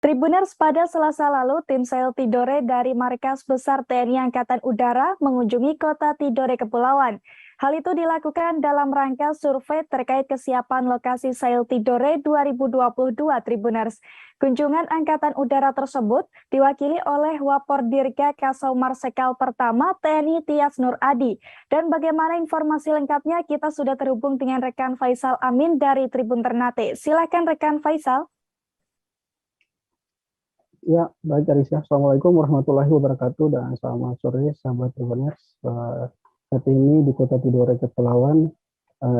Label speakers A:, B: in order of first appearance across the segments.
A: Tribuners, pada Selasa lalu, tim Sel Tidore dari Markas Besar TNI Angkatan Udara mengunjungi kota Tidore Kepulauan. Hal itu dilakukan dalam rangka survei terkait kesiapan lokasi Sel Tidore 2022 Tribuners. Kunjungan Angkatan Udara tersebut diwakili oleh Wapor Dirga Kasau Marsekal Pertama TNI Tias Nur Adi. Dan bagaimana informasi lengkapnya, kita sudah terhubung dengan rekan Faisal Amin dari Tribun Ternate. Silakan rekan Faisal.
B: Ya, baik Arisa. Assalamualaikum warahmatullahi wabarakatuh dan selamat sore sahabat Tribuners. Saat ini di Kota Tidore Kepulauan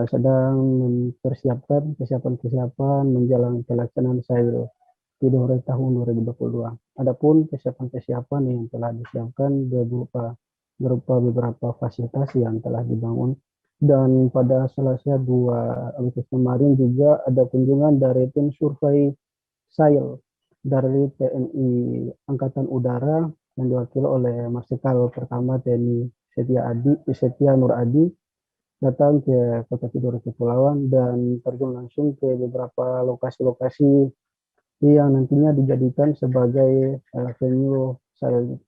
B: sedang mempersiapkan kesiapan menjelang pelaksanaan Sail Tidore tahun 2022. Adapun kesiapan yang telah disiapkan berupa beberapa fasilitas yang telah dibangun, dan pada Selasa 2 Agustus kemarin juga ada kunjungan dari tim survei Sail dari TNI Angkatan Udara yang diwakili oleh Marsikal Pertama TNI Setia Nur Adi datang ke Kota Tidore Kepulauan dan terjun langsung ke beberapa lokasi-lokasi yang nantinya dijadikan sebagai venue Sail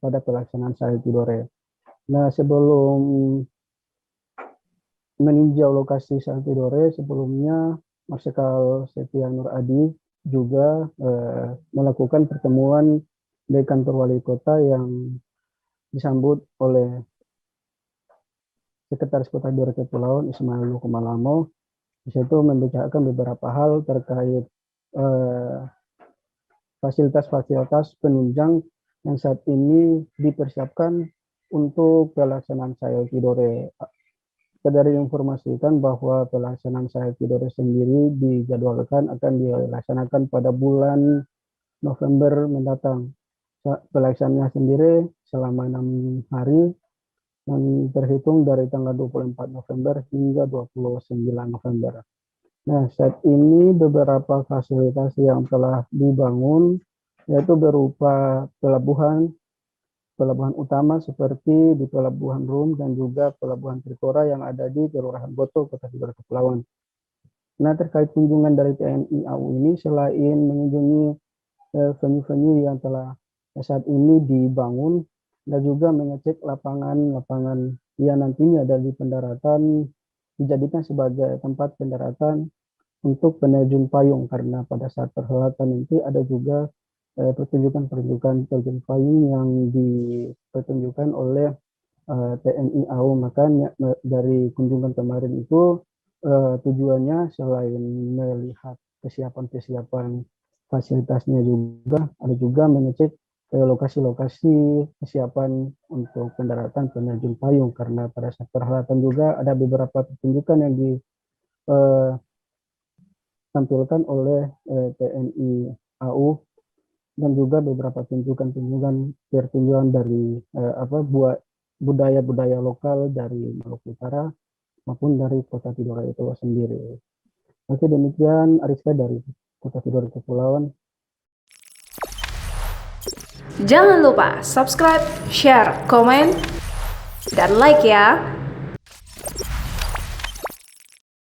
B: pada pelaksanaan Sail Tidore. Nah, sebelum meninjau lokasi Sail Tidore, sebelumnya Marsikal Setia Nur Adi juga melakukan pertemuan di kantor wali kota yang disambut oleh Sekretaris Kota Tidore Kepulauan Ismail Lukumalamo. Di situ membicarakan beberapa hal terkait fasilitas-fasilitas penunjang yang saat ini dipersiapkan untuk pelaksanaan Sail Tidore. Dari informasikan bahwa pelaksanaan Sail Tidore sendiri dijadwalkan akan dilaksanakan pada bulan November mendatang. Pelaksanaannya sendiri selama 6 hari dan terhitung dari tanggal 24 November hingga 29 November. Nah, saat ini beberapa fasilitas yang telah dibangun yaitu berupa pelabuhan utama seperti di Pelabuhan Rum dan juga Pelabuhan Trikora yang ada di Kelurahan Boto, Kota Tidore Kepulauan. Nah, terkait kunjungan dari TNI AU ini, selain mengunjungi venue-venue yang telah saat ini dibangun, dan juga mengecek lapangan yang nantinya dari pendaratan dijadikan sebagai tempat pendaratan untuk penerjun payung, karena pada saat perhelatan nanti ada juga pertunjukan terjun payung yang dipertunjukkan oleh TNI AU. Makanya dari kunjungan kemarin itu tujuannya selain melihat kesiapan fasilitasnya juga ada juga mengecek lokasi-lokasi kesiapan untuk pendaratan penerjun payung, karena pada saat perhelatan juga ada beberapa pertunjukan yang ditampilkan oleh TNI AU dan juga beberapa pertunjukan dari budaya-budaya lokal dari Maluku Utara maupun dari Kota Tidore itu sendiri. Oke, demikian Ariska dari Kota Tidore Kepulauan.
C: Jangan lupa subscribe, share, komen, dan like ya.